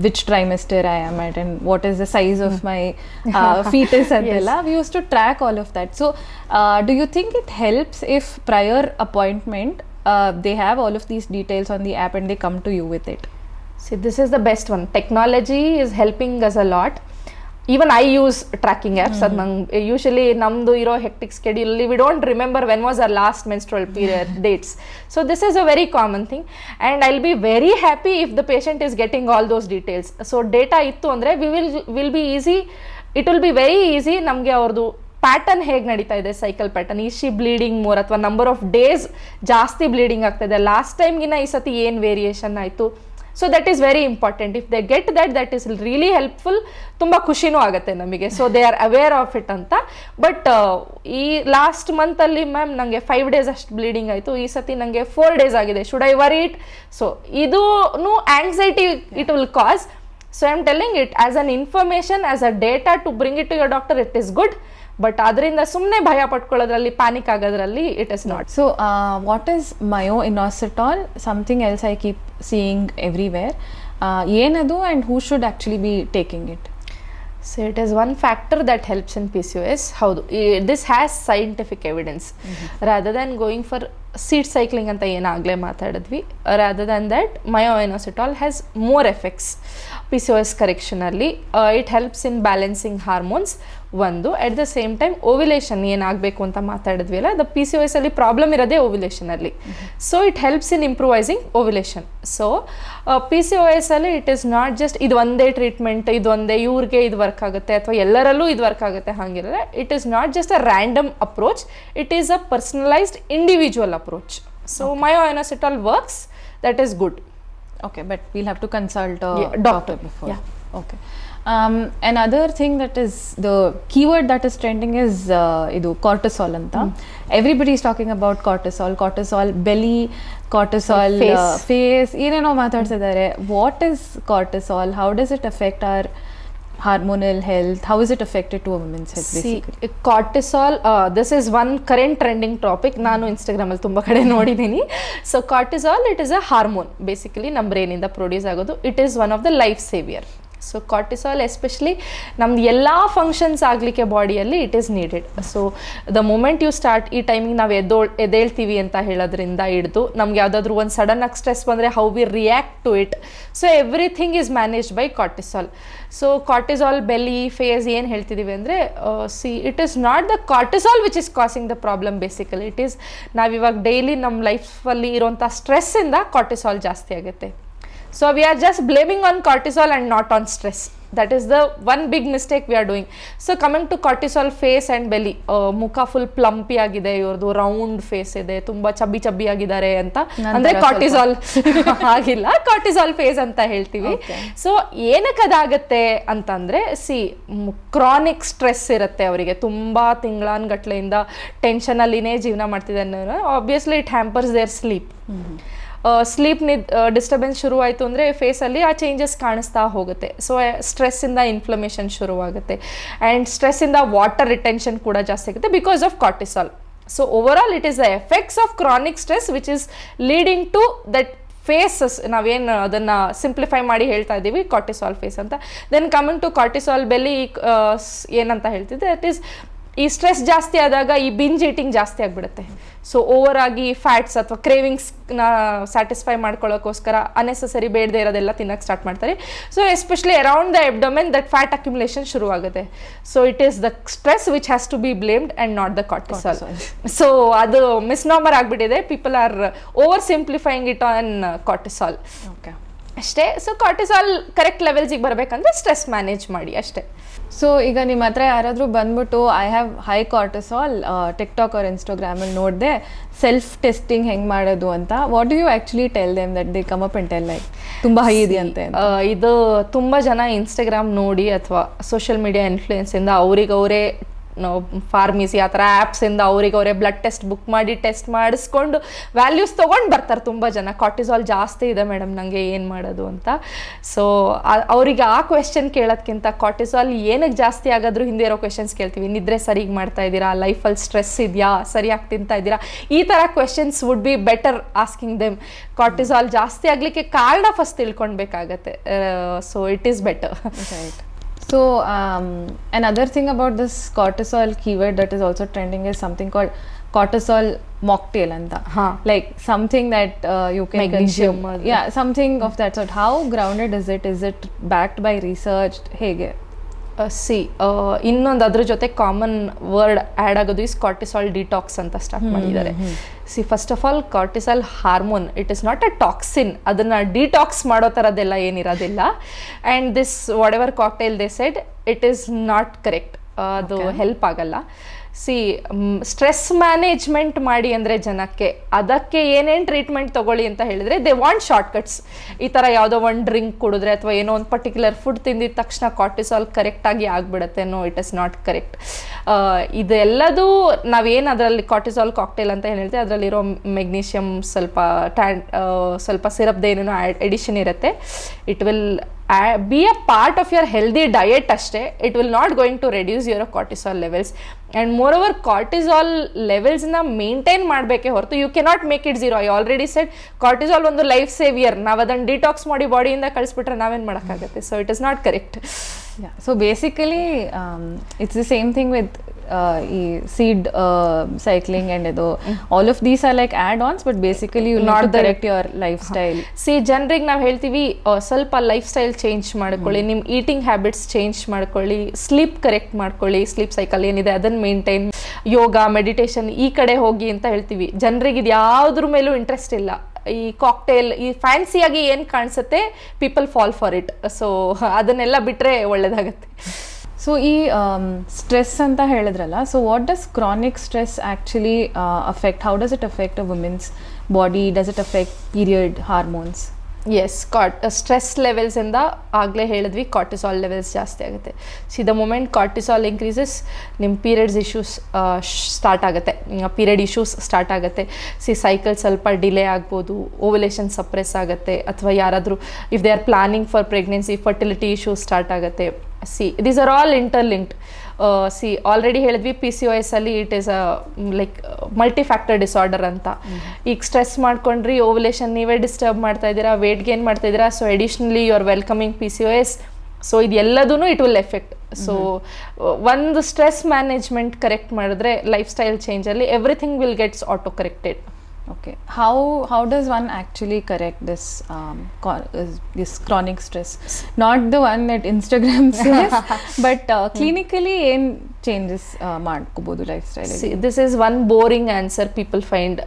which trimester I am at and what is the size of my fetus antella. We used to track all of that. So, do you think it helps if prior appointment they have all of these details on the app and they come to you with it? See, this is the best one. Technology is helping us a lot. Even I use tracking apps. ಅದು ನಂಗೆ usually ನಮ್ಮದು ಇರೋ hectic ಸ್ಕೆಡ್ಯೂಲಲ್ಲಿ we don't remember when was our last menstrual period dates. So this is a very common thing and I will be very happy if the patient is getting all those details. So data ಇತ್ತು ಅಂದರೆ will be easy, it will be very easy. ನಮಗೆ ಅವ್ರದ್ದು pattern ಹೇಗೆ ನಡೀತಾ ಇದೆ, cycle pattern, ಈ she bleeding more ಅಥವಾ number of days ಜಾಸ್ತಿ ಬ್ಲೀಡಿಂಗ್ ಆಗ್ತಾಯಿದೆ, ಲಾಸ್ಟ್ ಟೈಮ್ಗಿನ್ನ ಈ ಸತಿ ಏನು ವೇರಿಯೇಷನ್ ಆಯಿತು. So that is very important. If they get that is really helpful. ತುಂಬ ಖುಷಿನೂ ಆಗುತ್ತೆ ನಮಗೆ. So they are aware of it ಅಂತ. ಬಟ್ ಈ ಲಾಸ್ಟ್ ಮಂತಲ್ಲಿ ಮ್ಯಾಮ್ ನನಗೆ 5 days ಅಷ್ಟು ಬ್ಲೀಡಿಂಗ್ ಆಯಿತು, ಈ ಸತಿ ನನಗೆ 4 days ಆಗಿದೆ, should I worry it? So ಇದೂ anxiety it will cause. So I am telling it as an information, as a data to bring it to your doctor, it is good. But ಅದರಿಂದ ಸುಮ್ಮನೆ ಭಯ ಪಟ್ಕೊಳ್ಳೋದ್ರಲ್ಲಿ, panic ಆಗೋದ್ರಲ್ಲಿ it is not. So what is myoinositol? Something else I keep seeing everywhere. ಏನದು and who should actually be taking it? So it is one factor that helps in PCOS. ಹೌದು, this has scientific evidence. Rather than going for seed cycling ಅಂತ ಏನಾಗಲೇ ಮಾತಾಡಿದ್ವಿ, rather than that myoinositol has more effects PCOS ಕರೆಕ್ಷನಲ್ಲಿ. It helps in balancing hormones ಒಂದು. At the same time ovulation ಏನಾಗಬೇಕು ಅಂತ ಮಾತಾಡಿದ್ವಿ ಅಲ್ಲ, ದ PCOS ಅಲ್ಲಿ ಪ್ರಾಬ್ಲಮ್ ಇರೋದೇ ಓವ್ಯುಲೇಷನಲ್ಲಿ. So it helps in improvising ovulation. So PCOS ಅಲ್ಲಿ ಇಟ್ ಈಸ್ ನಾಟ್ ಜಸ್ಟ್ ಇದು ಒಂದೇ ಟ್ರೀಟ್ಮೆಂಟ್, ಇದು ಒಂದೇ ಇವ್ರಿಗೆ ಇದು ವರ್ಕ್ ಆಗುತ್ತೆ ಅಥವಾ ಎಲ್ಲರಲ್ಲೂ ಇದು ವರ್ಕ್ ಆಗುತ್ತೆ, ಹಾಗಿರಲ್ಲ. It is not just a random approach, it is a personalised individual approach. So myoinositol works, that is good. Okay, but we'll have to consult a doctor before. Yeah. Okay. Another thing that is the keyword that is trending is idu cortisol anta. Everybody is talking about cortisol belly, cortisol face, ಏನೇನೋ ಮಾತಾಡ್ತಿದ್ದಾರೆ. What is cortisol? How does it affect our hormonal health? How is it affected to a woman's health basically? Cortisol this is one current trending topic. ನಾನು ಇನ್ಸ್ಟಾಗ್ರಾಮಲ್ಲಿ ತುಂಬ ಕಡೆ ನೋಡಿದ್ದೀನಿ. So cortisol it is a hormone, basically ನಮ್ಮ ಬ್ರೈನಿಂದ produce ಆಗೋದು. It is one of the life saviour. So cortisol especially ನಮ್ದು ಎಲ್ಲ ಫಂಕ್ಷನ್ಸ್ ಆಗಲಿಕ್ಕೆ ಬಾಡಿಯಲ್ಲಿ it is needed. So the moment you start, ಈ ಟೈಮಿಗೆ ನಾವು ಎದ್ದೇಳ್ತೀವಿ ಅಂತ ಹೇಳೋದ್ರಿಂದ ಹಿಡಿದು ನಮ್ಗೆ ಯಾವುದಾದ್ರೂ ಒಂದು ಸಡನ್ನಾಗಿ ಸ್ಟ್ರೆಸ್ ಬಂದರೆ how we react to it. So everything is managed by cortisol. So cortisol belly face ಏನು ಹೇಳ್ತಿದ್ದೀವಿ ಅಂದರೆ, it is not the cortisol which is causing the problem basically. It is ನಾವಿವಾಗ ಡೈಲಿ ನಮ್ಮ ಲೈಫಲ್ಲಿ ಇರೋಂಥ ಸ್ಟ್ರೆಸ್ಸಿಂದ ಕಾರ್ಟಿಸಾಲ್ ಜಾಸ್ತಿ ಆಗುತ್ತೆ. So we are just blaming on cortisol and not on stress. That is the one big mistake we are doing. So coming to cortisol, face and belly, ಮುಖ full ಪ್ಲಂಪಿ ಆಗಿದೆ, ಇವ್ರದ್ದು round face ಇದೆ, ತುಂಬಾ ಚಬ್ಬಿ ಆಗಿದ್ದಾರೆ ಅಂತ ಅಂದ್ರೆ ಕಾರ್ಟಿಸಾಲ್ ಆಗಿಲ್ಲ, cortisol face ಅಂತ ಹೇಳ್ತೀವಿ. ಸೊ ಏನಕ್ಕೆ ಅದಾಗತ್ತೆ ಅಂತಂದ್ರೆ, ಕ್ರಾನಿಕ್ ಸ್ಟ್ರೆಸ್ ಇರುತ್ತೆ ಅವರಿಗೆ, ತುಂಬಾ ತಿಂಗಳಾನ್ಗಟ್ಲೆಯಿಂದ ಟೆನ್ಷನ್ ಅಲ್ಲಿನೇ ಜೀವನ ಮಾಡ್ತಿದ್ದಾರೆ. Obviously it hampers their sleep. Sleep disturbance ಶುರು ಆಯಿತು ಅಂದರೆ ಫೇಸಲ್ಲಿ ಆ ಚೇಂಜಸ್ ಕಾಣಿಸ್ತಾ ಹೋಗುತ್ತೆ. ಸೊ ಸ್ಟ್ರೆಸ್ಸಿಂದ ಇನ್ಫ್ಲಮೇಷನ್ ಶುರುವಾಗುತ್ತೆ, ಆ್ಯಂಡ್ ಸ್ಟ್ರೆಸ್ಸಿಂದ ವಾಟರ್ ರಿಟೆನ್ಷನ್ ಕೂಡ ಜಾಸ್ತಿ ಆಗುತ್ತೆ because of cortisol. So overall it is the effects of chronic stress which is leading to that faces. ನಾವೇನು ಅದನ್ನು ಸಿಂಪ್ಲಿಫೈ ಮಾಡಿ ಹೇಳ್ತಾ ಇದ್ದೀವಿ ಕಾರ್ಟಿಸಾಲ್ ಫೇಸ್ ಅಂತ. Then coming to cortisol belly, ಏನಂತ ಹೇಳ್ತಿದ್ದೆ, ದಟ್ ಈಸ್ ಈ ಸ್ಟ್ರೆಸ್ ಜಾಸ್ತಿ ಆದಾಗ ಈ ಬಿಂಜ್ ಈಟಿಂಗ್ ಜಾಸ್ತಿ ಆಗಿಬಿಡುತ್ತೆ. ಸೊ ಓವರ್ ಆಗಿ ಫ್ಯಾಟ್ಸ್ ಅಥವಾ ಕ್ರೇವಿಂಗ್ಸ್ನ ಸ್ಯಾಟಿಸ್ಫೈ ಮಾಡ್ಕೊಳ್ಳೋಕ್ಕೋಸ್ಕರ ಅನ್ನೆಸೆಸರಿ ಬೇಡದೇ ಇರೋದೆಲ್ಲ ತಿನ್ನಕ್ಕೆ ಸ್ಟಾರ್ಟ್ ಮಾಡ್ತಾರೆ. So especially around the abdomen that fat accumulation ಶುರುವಾಗುತ್ತೆ. So it is the stress which has to be blamed and not the cortisol. So ಅದು ಮಿಸ್ನಾಮರ್ ಆಗಿಬಿಟ್ಟಿದೆ. People are oversimplifying it on cortisol. Okay, ಅಷ್ಟೇ. So cortisol correct ಲೆವೆಲ್ಸಿಗೆ ಬರಬೇಕಂದ್ರೆ stress manage ಮಾಡಿ ಅಷ್ಟೇ. So ಈಗ ನಿಮ್ಮ ಹತ್ರ ಯಾರಾದರೂ ಬಂದ್ಬಿಟ್ಟು I have high cortisol, TikTok or ಇನ್ಸ್ಟಾಗ್ರಾಮಲ್ಲಿ ನೋಡಿದೆ ಸೆಲ್ಫ್ ಟೆಸ್ಟಿಂಗ್ ಹೆಂಗೆ ಮಾಡೋದು ಅಂತ, what do you actually tell them that they come up and tell like ತುಂಬ ಹೈ ಇದೆಯಂತೆ? ಇದು ತುಂಬ ಜನ ಇನ್ಸ್ಟಾಗ್ರಾಮ್ ನೋಡಿ ಅಥವಾ ಸೋಷಿಯಲ್ ಮೀಡಿಯಾ ಇನ್ಫ್ಲೂಯೆನ್ಸಿಂದ ಅವರಿಗವರೇ ಫಾರ್ಮಸಿ ಆ ಥರ ಆ್ಯಪ್ಸಿಂದ ಅವರಿಗವರೇ ಬ್ಲಡ್ ಟೆಸ್ಟ್ ಬುಕ್ ಮಾಡಿ ಟೆಸ್ಟ್ ಮಾಡಿಸ್ಕೊಂಡು ವ್ಯಾಲ್ಯೂಸ್ ತೊಗೊಂಡು ಬರ್ತಾರೆ ತುಂಬ ಜನ. ಕಾರ್ಟಿಸಾಲ್ ಜಾಸ್ತಿ ಇದೆ ಮೇಡಮ್, ನನಗೆ ಏನು ಮಾಡೋದು ಅಂತ. ಸೊ ಅವರಿಗೆ ಆ ಕ್ವೆಶ್ಚನ್ ಕೇಳೋದ್ಕಿಂತ ಕಾರ್ಟಿಸಾಲ್ ಏನಕ್ಕೆ ಜಾಸ್ತಿ ಆಗೋದ್ರೂ ಹಿಂದೆ ಇರೋ ಕ್ವೆಶನ್ಸ್ ಕೇಳ್ತೀವಿ. ನಿದ್ರೆ ಸರಿಗೆ ಮಾಡ್ತಾ ಇದ್ದೀರಾ, ಲೈಫಲ್ಲಿ ಸ್ಟ್ರೆಸ್ ಇದೆಯಾ, ಸರಿಯಾಗಿ ತಿಂತಾ ಇದ್ದೀರಾ, ಈ ಥರ questions would be better asking them. Cortisol ಜಾಸ್ತಿ ಆಗಲಿಕ್ಕೆ ಕಾರಣ ಫಸ್ಟ್ ತಿಳ್ಕೊಳ್ಬೇಕಾಗತ್ತೆ. So it is better. Right. So another thing about this cortisol keyword that is also trending is something called cortisol mocktail anta. Like something that you can consume. Yeah, something of that sort. How grounded is it? Is it backed by research? Hege? ಇನ್ನೊಂದು ಅದ್ರ ಜೊತೆ common word add ಆಗೋದು is cortisol detox ಅಂತ start ಮಾಡಿದ್ದಾರೆ. First of all cortisol hormone, it is not a toxin. ಅದನ್ನು detox ಮಾಡೋ ಥರದ್ದೆಲ್ಲ ಏನಿರೋದಿಲ್ಲ. And this whatever cocktail they said it is not correct. ಅದು ಹೆಲ್ಪ್ ಆಗಲ್ಲ. ಸ್ಟ್ರೆಸ್ ಮ್ಯಾನೇಜ್ಮೆಂಟ್ ಮಾಡಿ ಅಂದರೆ ಜನಕ್ಕೆ ಅದಕ್ಕೆ ಏನೇನು ಟ್ರೀಟ್ಮೆಂಟ್ ತೊಗೊಳ್ಳಿ ಅಂತ ಹೇಳಿದರೆ ದೇ ವಾಂಟ್ ಶಾರ್ಟ್ಕಟ್ಸ್. ಈ ಥರ ಯಾವುದೋ ಒಂದು ಡ್ರಿಂಕ್ ಕುಡಿದ್ರೆ ಅಥವಾ ಏನೋ ಒಂದು ಪರ್ಟಿಕ್ಯುಲರ್ ಫುಡ್ ತಿಂದಿದ ತಕ್ಷಣ ಕಾರ್ಟಿಸಾಲ್ ಕರೆಕ್ಟಾಗಿ ಆಗಿಬಿಡುತ್ತೆ. No, it is not correct. ಇದೆಲ್ಲದೂ ನಾವೇನು ಅದರಲ್ಲಿ ಕಾರ್ಟಿಸಾಲ್ ಕಾಕ್ಟೇಲ್ ಅಂತ ಏನು ಹೇಳ್ತೀವಿ, ಅದರಲ್ಲಿರೋ ಮೆಗ್ನೀಷಿಯಮ್ ಸ್ವಲ್ಪ ಸಿರಪ್ದೇನೇನೋ ಎಡಿಷನ್ ಇರುತ್ತೆ. It will be a part of your healthy diet ಅಷ್ಟೇ. it will not going to reduce your cortisol levels, and moreover cortisol levels ನ ಮೇಂಟೈನ್ ಮಾಡಬೇಕೇ ಹೊರತು you cannot make it zero. I already said cortisol ಒಂದು life saviour. ನಾವು ಅದನ್ನು detox ಮಾಡಿ ಬಾಡಿಯಿಂದ ಕಳಿಸ್ಬಿಟ್ರೆ ನಾವೇನು ಮಾಡೋಕ್ಕಾಗತ್ತೆ? So it is not correct. So basically it's the same thing with ಈ ಸೀಡ್ ಸೈಕ್ಲಿಂಗ್ ಆ್ಯಂಡ್ ಇದು all of these are like add ons, but basically you not correct your life style. ಜನರಿಗೆ ನಾವು ಹೇಳ್ತೀವಿ ಸ್ವಲ್ಪ ಲೈಫ್ ಸ್ಟೈಲ್ ಚೇಂಜ್ ಮಾಡ್ಕೊಳ್ಳಿ, ನಿಮ್ಮ eating habits change ಮಾಡ್ಕೊಳ್ಳಿ, sleep correct ಮಾಡ್ಕೊಳ್ಳಿ, ಸ್ಲೀಪ್ ಸೈಕಲ್ ಏನಿದೆ ಅದನ್ನು ಮೇಂಟೈನ್, ಯೋಗ ಮೆಡಿಟೇಷನ್ ಈ ಕಡೆ ಹೋಗಿ ಅಂತ ಹೇಳ್ತೀವಿ. ಜನರಿಗೆ ಇದು ಯಾವುದ್ರ ಮೇಲೂ ಇಂಟ್ರೆಸ್ಟ್ ಇಲ್ಲ. ಈ ಕಾಕ್ಟೇಲ್ ಈ ಫ್ಯಾನ್ಸಿಯಾಗಿ ಏನು ಕಾಣಿಸುತ್ತೆ, people fall for it. So ಅದನ್ನೆಲ್ಲ ಬಿಟ್ಟರೆ ಒಳ್ಳೆಯದಾಗತ್ತೆ. ಸೊ ಈ ಸ್ಟ್ರೆಸ್ ಅಂತ ಹೇಳಿದ್ರಲ್ಲ, so what does chronic stress actually affect? How does it affect a women's body? Does it affect period hormones? Yes, stress ಲೆವೆಲ್ಸಿಂದ ಆಗಲೇ ಹೇಳಿದ್ವಿ ಕಾರ್ಟಿಸಾಲ್ ಲೆವೆಲ್ಸ್ ಜಾಸ್ತಿ ಆಗುತ್ತೆ. ದ ಮೂಮೆಂಟ್ ಕಾರ್ಟಿಸಾಲ್ ಇನ್ಕ್ರೀಸಸ್, ನಿಮ್ಮ ಪೀರಿಯಡ್ಸ್ ಇಶ್ಯೂಸ್ ಸ್ಟಾರ್ಟ್ ಆಗುತ್ತೆ, period issues start ಆಗುತ್ತೆ. Cycle ಸ್ವಲ್ಪ delay ಆಗ್ಬೋದು, ಓವ್ಯುಲೇಷನ್ ಸಪ್ರೆಸ್ ಆಗುತ್ತೆ, ಅಥವಾ ಯಾರಾದರೂ if they are planning for pregnancy fertility issues start ಆಗುತ್ತೆ. See these are all interlinked. See already ಹೇಳಿದ್ವಿ PCOS ಅಲ್ಲಿ it is a like multifactor disorder ಅಂತ. ಈಗ ಸ್ಟ್ರೆಸ್ ಮಾಡ್ಕೊಂಡ್ರಿ, ಓವ್ಯುಲೇಷನ್ ನೀವೇ ಡಿಸ್ಟರ್ಬ್ ಮಾಡ್ತಾ ಇದ್ದೀರಾ, ವೇಟ್ ಗೇನ್ ಮಾಡ್ತಾ ಇದ್ದೀರಾ, so additionally you are welcoming PCOS. So ಇದೆಲ್ಲದೂ ಇಟ್ ವಿಲ್ ಎಫೆಕ್ಟ್. ಸೊ ಒಂದು ಸ್ಟ್ರೆಸ್ ಮ್ಯಾನೇಜ್ಮೆಂಟ್ ಕರೆಕ್ಟ್ ಮಾಡಿದ್ರೆ ಲೈಫ್ ಸ್ಟೈಲ್ ಚೇಂಜಲ್ಲಿ everything will gets auto corrected. Okay. How does one actually correct this chronic stress? Not the one that Instagram says, but clinically ಏನ್ changes ಮಾಡ್ಕೋಬಹುದು life style? This is one boring answer people find.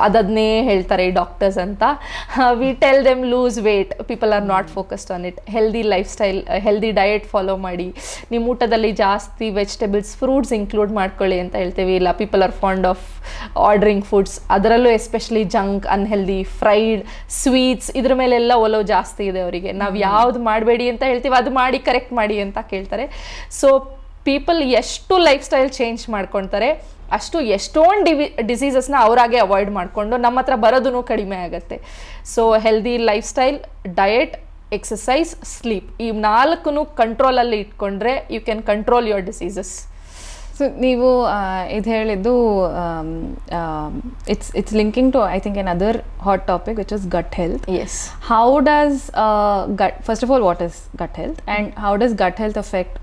ಅದನ್ನೇ ಹೇಳ್ತಾರೆ doctors ಅಂತ. We tell them loose wait, people are not focused on it. Healthy life style, healthy diet follow ಮಾಡಿ, ನಿಮ್ಮ ಊಟದಲ್ಲಿ ಜಾಸ್ತಿ vegetables, fruits include ಮಾಡ್ಕೊಳ್ಳಿ ಅಂತ ಹೇಳ್ತೇವೆ. ಇಲ್ಲ, people are fond of ordering foods, ಅದರಲ್ಲೂ especially junk, unhealthy, fried, sweets, ಇದ್ರ ಮೇಲೆಲ್ಲ ಒಲವು ಜಾಸ್ತಿ ಇದೆ ಅವರಿಗೆ. ನಾವು ಯಾವ್ದು ಮಾಡಬೇಡಿ ಅಂತ ಹೇಳ್ತೀವಿ, ಅದು ಮಾಡಿ ಕರೆಕ್ಟ್ ಮಾಡಿ ಅಂತ ಕೇಳ್ತಾರೆ. ಸೊ ಪೀಪಲ್ ಎಷ್ಟು ಲೈಫ್ ಸ್ಟೈಲ್ ಚೇಂಜ್ ಮಾಡ್ಕೊಳ್ತಾರೆ ಅಷ್ಟು ಎಷ್ಟೊಂದು ಡಿಸೀಸಸ್ನ ಅವರಾಗೆ ಅವಾಯ್ಡ್ ಮಾಡಿಕೊಂಡು ನಮ್ಮ ಹತ್ರ ಬರೋದೂ ಕಡಿಮೆ ಆಗುತ್ತೆ. So healthy lifestyle, diet, exercise, sleep, ಈ 4 ಕಂಟ್ರೋಲಲ್ಲಿ ಇಟ್ಕೊಂಡ್ರೆ you can control your diseases. So ನೀವು ಇದು ಹೇಳಿದ್ದು it's linking to I think another hot topic which is gut health. Yes. How does first of all, what is gut health, and how does gut health affect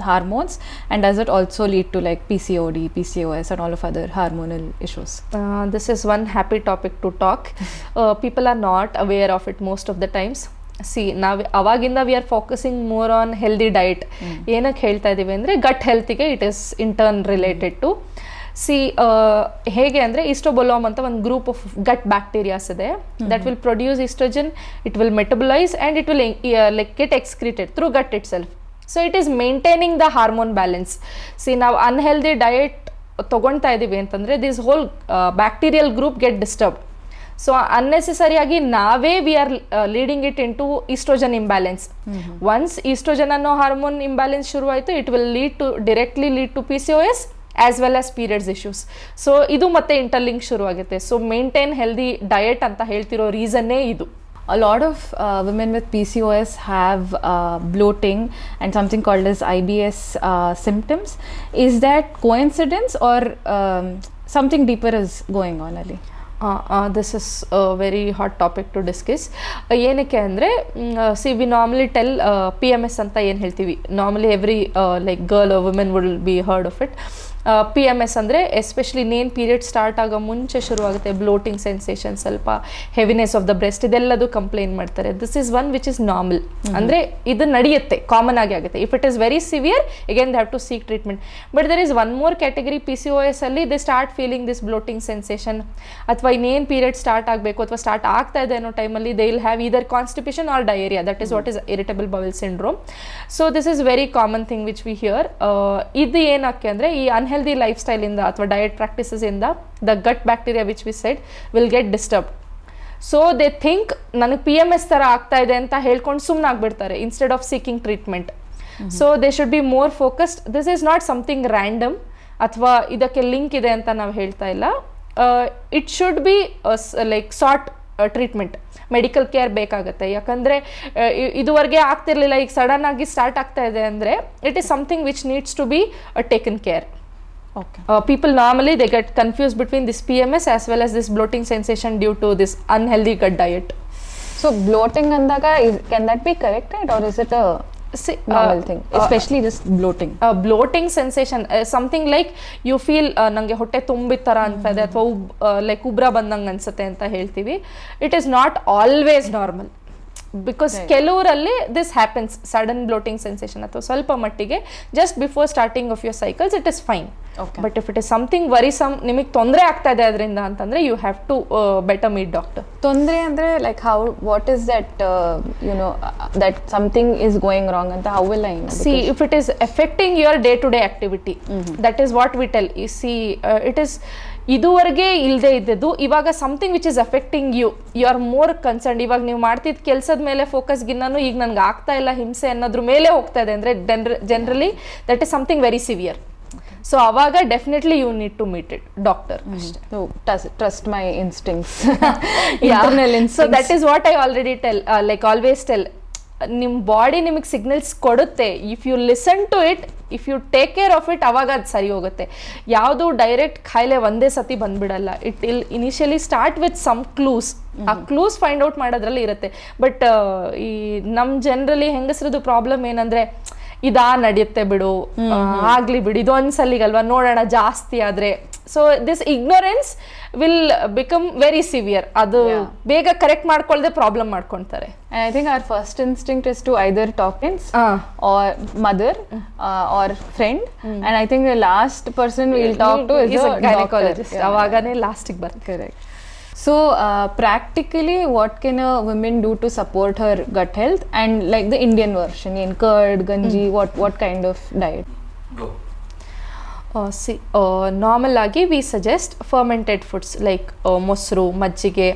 hormones, and does it also lead to like PCOD, PCOS and all of other hormonal issues? This is one happy topic to talk. People are not aware of it most of the times. See ನಾವು ಅವಾಗಿಂದ we are focusing more on healthy diet. ಏನಕ್ಕೆ ಹೇಳ್ತಾ ಇದ್ದೀವಿ ಅಂದರೆ gut ಹೆಲ್ತಿಗೆ it is interrelated to. See ಹೇಗೆ ಅಂದರೆ estrobolome ಅಂತ ಒಂದು ಗ್ರೂಪ್ ಆಫ್ ಗಟ್ ಬ್ಯಾಕ್ಟೀರಿಯಾಸ್ ಇದೆ that will produce estrogen, it will metabolise and it will like get excreted through gut itself. So it is maintaining the hormone balance. See ನಾವು unhealthy diet ತೊಗೊಳ್ತಾ ಇದ್ದೀವಿ ಅಂತಂದರೆ this whole bacterial group get disturb. So ಅನ್ನೆಸೆಸರಿಯಾಗಿ ನಾವೇ we are leading it into estrogen imbalance. Once estrogen ಅನ್ನೋ hormone imbalance ಶುರುವಾಯಿತು, it will directly lead to PCOS as well as periods issues. So ಇದು ಮತ್ತೆ interlink ಶುರುವಾಗುತ್ತೆ. So maintain healthy diet ಅಂತ ಹೇಳ್ತಿರೋ ರೀಸನ್ನೇ ಇದು. A lot of women with PCOS have bloating and something called as IBS symptoms. Is that coincidence or something deeper is going on, Ali? This is a very hot topic to discuss. ಏನಕ್ಕೆ ಅಂದರೆ see we normally tell PMS ಅಂತ ಏನು ಹೇಳ್ತೀವಿ, normally every like girl or women would be heard of it. PMS ಅಂದರೆ especially ನೇನ್ period start ಆಗೋ ಮುಂಚೆ ಶುರುವಾಗುತ್ತೆ. ಬ್ಲೋಟಿಂಗ್ ಸೆನ್ಸೇಷನ್, ಸ್ವಲ್ಪ ಹೆವಿನೆಸ್ ಆಫ್ ದ ಬ್ರೆಸ್ಟ್, ಇದೆಲ್ಲದು ಕಂಪ್ಲೇಂಟ್ ಮಾಡ್ತಾರೆ. This is one which is normal. ಅಂದರೆ ಇದು ನಡೆಯುತ್ತೆ, ಕಾಮನ್ ಆಗಿ ಆಗುತ್ತೆ. If it is very severe again they have to seek treatment. But there is one more category PCOS ಅಲ್ಲಿ they start feeling this bloating sensation, ಅಥವಾ ಇನ್ನೇನು period start ಆಗಬೇಕು ಅಥವಾ ಸ್ಟಾರ್ಟ್ ಆಗ್ತಾ ಇದೆ ಅನ್ನೋ ಟೈಮಲ್ಲಿ they will have either constipation or diarrhoea. That is what is irritable bowel syndrome. So this is very common thing which we hear. ಇದು ಏನಕ್ಕೆ ಅಂದರೆ ಈ ಅನ್ಹೆಲ್ದಿ ಲೈಫ್ ಸ್ಟೈಲಿಂದ ಅಥವಾ ಡಯಟ್ ಪ್ರಾಕ್ಟೀಸಸ್ ಇಂದ the gut bacteria which we said will get disturb. So they think ನನಗೆ PMS ಥರ ಆಗ್ತಾ ಇದೆ ಅಂತ ಹೇಳ್ಕೊಂಡು ಸುಮ್ಮನೆ ಆಗ್ಬಿಡ್ತಾರೆ instead of seeking treatment. So they should be more focused. This is not something random ಅಥವಾ ಇದಕ್ಕೆ ಲಿಂಕ್ ಇದೆ ಅಂತ ನಾವು ಹೇಳ್ತಾ ಇಲ್ಲ. It should be like sort treatment, medical care ಬೇಕಾಗುತ್ತೆ. ಯಾಕಂದರೆ ಇದುವರೆಗೆ ಆಗ್ತಿರ್ಲಿಲ್ಲ, ಈಗ ಸಡನ್ ಆಗಿ ಸ್ಟಾರ್ಟ್ ಆಗ್ತಾ ಇದೆ ಅಂದರೆ it is something which needs to be taken care. Okay. People normally they get confused between this PMS as well as this bloating sensation due to this unhealthy gut diet. So bloating andaga, can that be corrected or is it a normal thing, especially this bloating? Bloating sensation, something like you feel nange ಹೊಟ್ಟೆ ತುಂಬಿದ ಥರ ಅಂತ ಇದೆ ಅಥವಾ like ಉಬ್ರ ಬಂದಂಗೆ ಅನ್ಸುತ್ತೆ ಅಂತ ಹೇಳ್ತೀವಿ. It is not always normal. Because ಕೆಲವರಲ್ಲಿ this happens, sudden bloating sensation ಅಥವಾ ಸ್ವಲ್ಪ ಮಟ್ಟಿಗೆ just before starting of your cycles, it is fine. But if it is something worrisome, ನಿಮಗೆ ತೊಂದರೆ ಆಗ್ತಾ ಇದೆ ಅದರಿಂದ ಅಂತಂದ್ರೆ you have to better meet doctor. ತೊಂದರೆ ಅಂದ್ರೆ like how, what is that you know that something is going wrong ಅಂತ how will I know? See if it is affecting your day to day activity, that is what we tell. See it is ಇದುವರೆಗೆ ಇಲ್ಲದೆ ಇದ್ದದ್ದು ಇವಾಗ something which is affecting you, you are more concern. ಇವಾಗ ನೀವು ಮಾಡ್ತಿದ್ದ ಕೆಲಸದ ಮೇಲೆ ಫೋಕಸ್ಗಿನ್ನೂ ಈಗ ನನಗೆ ಆಗ್ತಾ ಇಲ್ಲ ಹಿಂಸೆ ಅನ್ನೋದ್ರ ಮೇಲೆ ಹೋಗ್ತಾ ಇದೆ ಅಂದರೆ generally that is something very severe. So ಅವಾಗ definitely you need to meet it doctor. Trust my instincts. So that is what I already tell, like always tell. ನಿಮ್ಮ ಬಾಡಿ ನಿಮಗೆ ಸಿಗ್ನಲ್ಸ್ ಕೊಡುತ್ತೆ. If you listen to it, if you take care of it, ಅವಾಗ ಅದು ಸರಿ ಹೋಗುತ್ತೆ. ಯಾವುದು direct ಖಾಯಿಲೆ ಒಂದೇ ಸತಿ ಬಂದ್ಬಿಡಲ್ಲ. It will initially start with some clues. ಆ ಕ್ಲೂಸ್ ಫೈಂಡ್ ಔಟ್ ಮಾಡೋದ್ರಲ್ಲಿ ಇರುತ್ತೆ. ಬಟ್ ಈ ನಮ್ಮ ಜನರಲಿ ಹೆಂಗಸ್ರದ್ದು ಪ್ರಾಬ್ಲಮ್ ಏನಂದ್ರೆ, ಇದಾ ನಡೆಯುತ್ತೆ ಬಿಡು, ಆಗ್ಲಿ ಬಿಡು, ಇದೊಂದ್ಸಲಿಗಲ್ವಾ ನೋಡೋಣ, ಜಾಸ್ತಿ ಆದ್ರೆ. So this ignorance will become very severe. ಅದು ಬೇಗ ಕರೆಕ್ಟ್ ಮಾಡ್ಕೊಳ್ದೆ ಪ್ರಾಬ್ಲಮ್ ಮಾಡ್ಕೊಂತಾರೆ. And I think our first instinct is to either talk friends or mother or friend. And I think the last person we'll talk to is a gynecologist. ಅವagaನೆ ಲಾಸ್ಟಿಗೆ ಬರುತ್ತೆ. Correct. So practically what can a woman do to support her gut health, and like the Indian version in curd, ganji, what kind of diet? Go. Normal ಆಗಿ we suggest fermented foods like ಮೊಸರು, ಮಜ್ಜಿಗೆ,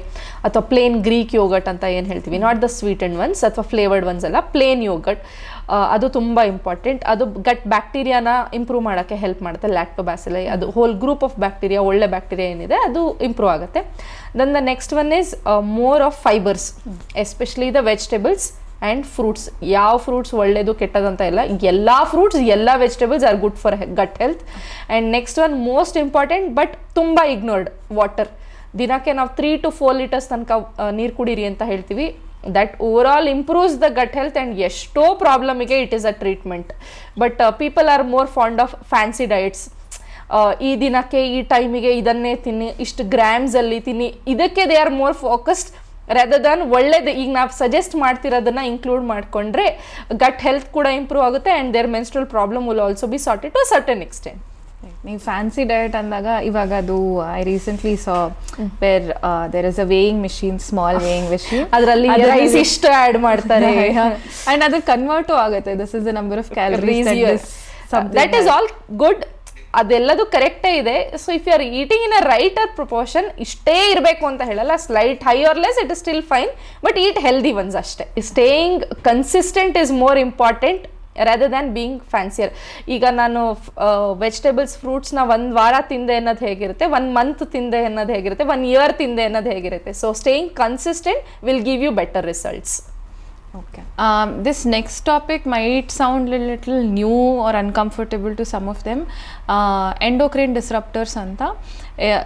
ಅಥವಾ plain Greek yoghurt ಅಂತ ಏನು ಹೇಳ್ತೀವಿ, not the sweeted ones ಅಥವಾ flavoured ones ಅಲ್ಲ, plain yoghurt. ಅದು ತುಂಬ ಇಂಪಾರ್ಟೆಂಟ್. ಅದು ಗಟ್ ಬ್ಯಾಕ್ಟೀರಿಯಾನ ಇಂಪ್ರೂವ್ ಮಾಡೋಕ್ಕೆ ಹೆಲ್ಪ್ ಮಾಡುತ್ತೆ. ಲ್ಯಾಕ್ಟೋಬ್ಯಾಸಿಲೈ, ಅದು ಹೋಲ್ ಗ್ರೂಪ್ ಆಫ್ ಬ್ಯಾಕ್ಟೀರಿಯಾ, ಒಳ್ಳೆ ಬ್ಯಾಕ್ಟೀರಿಯಾ ಏನಿದೆ ಅದು ಇಂಪ್ರೂವ್ ಆಗುತ್ತೆ. Then the next one is more of fibres, especially the vegetables and fruits. ಯಾವ ಫ್ರೂಟ್ಸ್ ಒಳ್ಳೇದು ಕೆಟ್ಟದಂತ ಇಲ್ಲ, ಎಲ್ಲ ಫ್ರೂಟ್ಸ್, ಎಲ್ಲ vegetables are good for gut health. And next one most important but ತುಂಬ ಇಗ್ನೋರ್ಡ್, ವಾಟರ್. ದಿನಕ್ಕೆ ನಾವು 3 to 4 ಲೀಟರ್ಸ್ ತನಕ ನೀರು ಕುಡೀರಿ ಅಂತ ಹೇಳ್ತೀವಿ. That overall improves the gut health and ಎಷ್ಟೋ ಪ್ರಾಬ್ಲಮಿಗೆ it is a treatment. But people are more fond of fancy diets. ಈ ದಿನಕ್ಕೆ ಈ ಟೈಮಿಗೆ ಇದನ್ನೇ ತಿನ್ನಿ, ಇಷ್ಟು ಗ್ರಾಮ್ಸಲ್ಲಿ ತಿನ್ನಿ, ಇದಕ್ಕೆ they are more focused rather than ಒಳ್ಳೇದು ಈಗ ನಾವು ಸಜೆಸ್ಟ್ ಮಾಡ್ತಿರೋದನ್ನ ಇನ್ಕ್ಲೂಡ್ ಮಾಡಿಕೊಂಡ್ರೆ ಗಟ್ ಹೆಲ್ತ್ ಕೂಡ ಇಂಪ್ರೂವ್ ಆಗುತ್ತೆ and their menstrual problem will also be sorted to a certain extent. ನೀವು ಫ್ಯಾನ್ಸಿ ಡಯಟ್ ಅಂದಾಗ ಇವಾಗ ಅದು I recently saw where there is a weighing machine, small weighing machine, ಅದರಲ್ಲಿ rice ಇಷ್ಟು add ಮಾಡ್ತಾರೆ and ಅದು ಕನ್ವರ್ಟು ಆಗುತ್ತೆ. This is the number of calories. That is all good, ಅದೆಲ್ಲದು ಕರೆಕ್ಟೇ ಇದೆ. So if you are eating in a righter proportion, ಇಷ್ಟೇ ಇರಬೇಕು ಅಂತ ಹೇಳಲ್ಲ, slight high or less it is still fine, but eat healthy ones ಅಷ್ಟೇ. Staying consistent is more important rather than being fancier. ಈಗ ನಾನು ವೆಜಿಟೇಬಲ್ಸ್, ಫ್ರೂಟ್ಸ್ನ 1 ವಾರ ತಿಂದೆ ಅನ್ನೋದು ಹೇಗಿರುತ್ತೆ, 1 ಮಂತ್ ತಿಂದೆ ಅನ್ನೋದು ಹೇಗಿರುತ್ತೆ, 1 ಇಯರ್ ತಿಂದೆ ಅನ್ನೋದು ಹೇಗಿರುತ್ತೆ. So staying consistent will give you better results. Okay. This next topic might sound a little new or uncomfortable to some of them. Endocrine disruptors anta.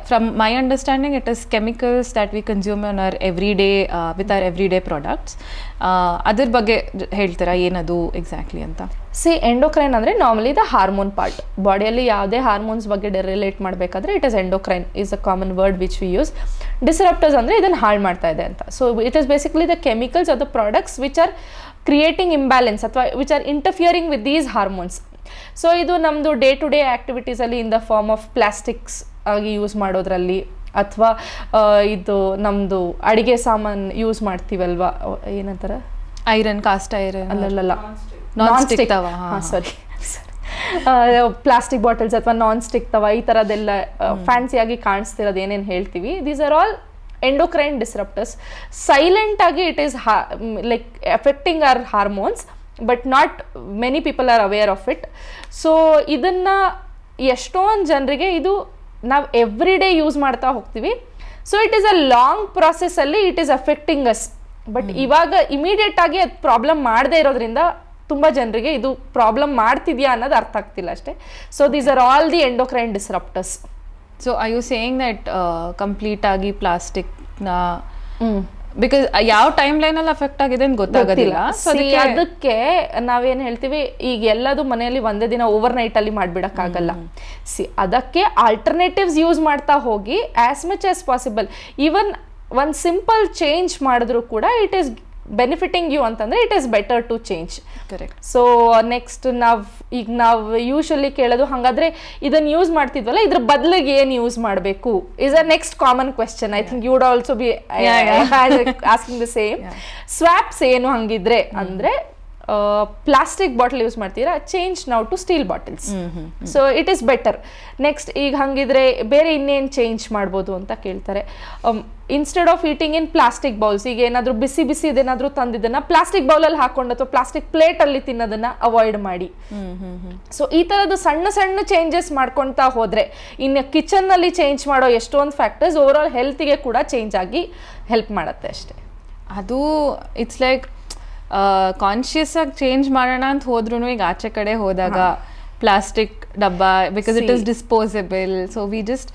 From my understanding, it is chemicals that we consume on our everyday with our everyday products. ಅದ್ರ ಬಗ್ಗೆ ಹೇಳ್ತೀರಾ ಏನದು exactly ಅಂತ? See, endocrine ಅಂದರೆ normally the hormone part. ಬಾಡಿಯಲ್ಲಿ ಯಾವುದೇ hormones ಬಗ್ಗೆ relate ಮಾಡಬೇಕಾದ್ರೆ it is endocrine is a common word which we use. Disruptors ಅಂದರೆ ಇದನ್ನು ಹಾಳು ಮಾಡ್ತಾ ಇದೆ ಅಂತ. So it is basically the chemicals are the products which are creating imbalance ಅಥವಾ which are interfering with these hormones. So ಇದು ನಮ್ಮದು day to day ಆ್ಯಕ್ಟಿವಿಟೀಸಲ್ಲಿ in the form of plastics ಆಗಿ ಯೂಸ್ ಮಾಡೋದ್ರಲ್ಲಿ, ಅಥವಾ ಇದು ನಮ್ಮದು ಅಡುಗೆ ಸಾಮಾನು ಯೂಸ್ ಮಾಡ್ತೀವಲ್ವಾ, ಏನಂತಾರೆ, ಐರನ್, ಕಾಸ್ಟ್ ಐರನ್, ಅಲ್ಲಲ್ಲ, ನಾನ್ ಸ್ಟಿಕ್ ತವ, ಸಾರಿ, ಪ್ಲಾಸ್ಟಿಕ್ ಬಾಟಲ್ಸ್ ಅಥವಾ ನಾನ್ ಸ್ಟಿಕ್ ತವ, ಈ ಥರದ್ದೆಲ್ಲ ಫ್ಯಾನ್ಸಿಯಾಗಿ ಕಾಣಿಸ್ತಿರೋದು ಏನೇನು ಹೇಳ್ತೀವಿ, these are all endocrine disruptors. Silent ಆಗಿ it is like affecting our hormones, but not many people are aware of it. So ಇದನ್ನು ಎಷ್ಟೊಂದು ಜನರಿಗೆ ಇದು ನಾವು ಎವ್ರಿ ಡೇ ಯೂಸ್ ಮಾಡ್ತಾ ಹೋಗ್ತೀವಿ. So it is a long ಪ್ರಾಸೆಸ್ಸಲ್ಲಿ it is affecting us. But ಇವಾಗ ಇಮಿಡಿಯೇಟ್ ಆಗಿ ಅದು ಪ್ರಾಬ್ಲಮ್ ಮಾಡದೇ ಇರೋದ್ರಿಂದ ತುಂಬ ಜನರಿಗೆ ಇದು ಪ್ರಾಬ್ಲಮ್ ಮಾಡ್ತಿದ್ಯಾ ಅನ್ನೋದು ಅರ್ಥ ಆಗ್ತಿಲ್ಲ ಅಷ್ಟೇ. So these are all the endocrine disruptors. So I you saying that complete ಆಗಿ ಪ್ಲಾಸ್ಟಿಕ್ನ ಬಿಕಾಸ್ ಯಾವ ಟೈಮ್ ಲೈನಲ್ಲಿ ಅಫೆಕ್ಟ್ ಆಗಿದೆ ಅಂತ ಗೊತ್ತಾಗೋದಿಲ್ಲ. ಅದಕ್ಕೆ ನಾವೇನು ಹೇಳ್ತೀವಿ, ಈಗ ಎಲ್ಲದು ಮನೆಯಲ್ಲಿ ಒಂದೇ ದಿನ ಓವರ್ ನೈಟ್ ಅಲ್ಲಿ ಮಾಡ್ಬಿಡಕ್ಕಾಗಲ್ಲ. ಅದಕ್ಕೆ ಆಲ್ಟರ್ನೇಟಿವ್ಸ್ ಯೂಸ್ ಮಾಡ್ತಾ ಹೋಗಿ as much as possible. Even ಒಂದು ಸಿಂಪಲ್ ಚೇಂಜ್ ಮಾಡಿದ್ರು ಕೂಡ ಇಟ್ ಈಸ್ ಬೆನಿಫಿಟಿಂಗ್ ಯು ಅಂತಂದ್ರೆ it is better to change. Correct. So next ನಾವು ಯೂಶಲಿ ಕೇಳೋದು, ಹಾಗಾದ್ರೆ ಇದನ್ನ ಯೂಸ್ ಮಾಡ್ತಿದ್ವಲ್ಲ, ಇದ್ರ ಬದಲಿಗೆ ಏನು ಯೂಸ್ ಮಾಡಬೇಕು is a next common question. I think you would also be asking the same. Swaps ಏನು ಹಂಗಿದ್ರೆ ಅಂದ್ರೆ, ಪ್ಲಾಸ್ಟಿಕ್ ಬಾಟಲ್ ಯೂಸ್ ಮಾಡ್ತೀರಾ, change now to steel bottles. So it is better. Next ಈಗ ಹಂಗಿದ್ರೆ ಬೇರೆ ಇನ್ನೇನು ಚೇಂಜ್ ಮಾಡ್ಬೋದು ಅಂತ ಕೇಳ್ತಾರೆ. Instead of eating in plastic bowls, ಈಗ ಏನಾದರೂ ಬಿಸಿ ಬಿಸಿ ಇದೇನಾದರೂ ತಂದಿದ್ದನ್ನ ಪ್ಲಾಸ್ಟಿಕ್ ಬೌಲಲ್ಲಿ ಹಾಕೊಂಡು ಅಥವಾ ಪ್ಲಾಸ್ಟಿಕ್ ಪ್ಲೇಟಲ್ಲಿ ತಿನ್ನೋದನ್ನ ಅವಾಯ್ಡ್ ಮಾಡಿ. ಸೊ ಈ ಥರದ್ದು ಸಣ್ಣ ಸಣ್ಣ ಚೇಂಜಸ್ ಮಾಡ್ಕೊಳ್ತಾ ಹೋದರೆ, ಇನ್ನು ಕಿಚನ್ನಲ್ಲಿ ಚೇಂಜ್ ಮಾಡೋ ಎಷ್ಟೊಂದು ಫ್ಯಾಕ್ಟರ್ಸ್ ಓವರ್ ಆಲ್ ಹೆಲ್ತಿಗೆ ಕೂಡ ಚೇಂಜ್ ಆಗಿ ಹೆಲ್ಪ್ ಮಾಡುತ್ತೆ ಅಷ್ಟೇ. ಅದು ಇಟ್ಸ್ ಲೈಕ್ ಕಾನ್ಶಿಯಸ್ ಆಗಿ ಚೇಂಜ್ ಮಾಡೋಣ ಅಂತ ಹೋದ್ರೂ ಈಗ ಆಚೆ ಕಡೆ ಹೋದಾಗ ಪ್ಲಾಸ್ಟಿಕ್ ಡಬ್ಬ because it is disposable so we just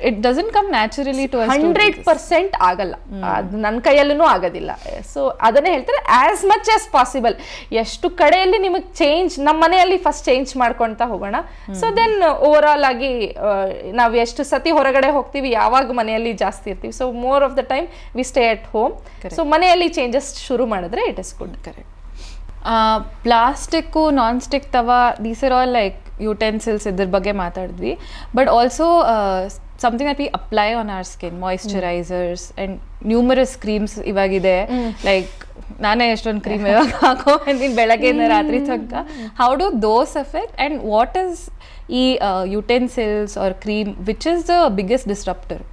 it doesn't come naturally to us 100% ಆಗಲ್ಲ, ಅದು ನನ್ನ ಕೈಯಲ್ಲೂ ಆಗೋದಿಲ್ಲ. ಸೊ ಅದನ್ನೇ ಹೇಳ್ತಾರೆ ಆಸ್ ಮಚ್ ಆಸ್ ಪಾಸಿಬಲ್ ಎಷ್ಟು ಕಡೆಯಲ್ಲಿ ನಿಮಗೆ ಚೇಂಜ್ ನಮ್ಮ ಮನೆಯಲ್ಲಿ ಫಸ್ಟ್ ಚೇಂಜ್ ಮಾಡ್ಕೊಳ್ತಾ ಹೋಗೋಣ. ಸೊ ದೆನ್ ಓವರ್ ಆಲ್ ಆಗಿ ನಾವು ಎಷ್ಟು ಸತಿ ಹೊರಗಡೆ ಹೋಗ್ತೀವಿ, ಯಾವಾಗ ಮನೆಯಲ್ಲಿ ಜಾಸ್ತಿ ಇರ್ತೀವಿ, so more of the time we stay at home. So ಮನೆಯಲ್ಲಿ ಚೇಂಜಸ್ ಶುರು ಮಾಡಿದ್ರೆ it is good. Correct. Plastic, non stick ತವಾ, these are all like utensils, ಇದ್ರ ಬಗ್ಗೆ ಮಾತಾಡಿದ್ವಿ. But also something that we apply on our skin, moisturisers and numerous creams ಇವಾಗಿದೆ. Like ನಾನೇ ಎಷ್ಟೊಂದು ಕ್ರೀಮ್ ಇವಾಗ ಹಾಕೋ ಅಂತೀನಿ ಬೆಳಗ್ಗೆಯಿಂದ ರಾತ್ರಿ ತನಕ. How do those affect and what is ಈ utensils or cream which is the biggest ಡಿಸ್ಟ್ರಪ್ಟರ್?